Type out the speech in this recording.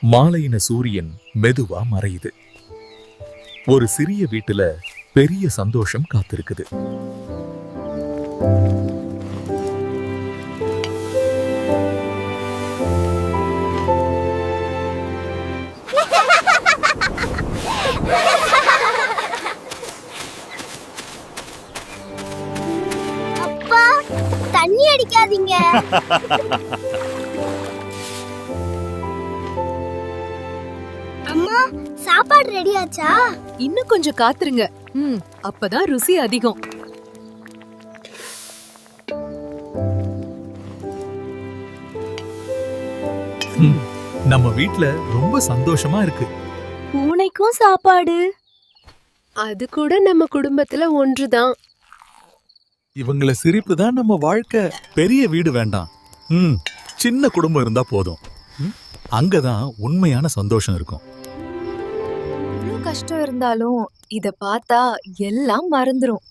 மாலையின சூரியன் மெதுவா மறையுது. ஒரு சிறிய வீட்டுல பெரிய சந்தோஷம் காத்திருக்குது. அப்பா, தண்ணி அடிக்காதீங்க. அம்மா, சாப்பாடு ரெடி ஆச்சா? இன்னும் கொஞ்சம் காத்துருங்க. அப்பதான் ருசி அதிகம். நம்ம வீட்ல ரொம்ப சந்தோஷமா இருக்கு. பூனைக்கும் சாப்பாடு. அது கூட நம்ம குடும்பத்துல ஒன்றுதான். இவங்கள சிரிப்பு தான் நம்ம வாழ்க்கை. பெரிய வீடு வேண்டாம், சின்ன குடும்பம் இருந்தா போதும். அங்கதான் உண்மையான சந்தோஷம் இருக்கும். எவ்வளவு கஷ்டம் இருந்தாலும் இத பார்த்தா எல்லாம் மறந்துரும்.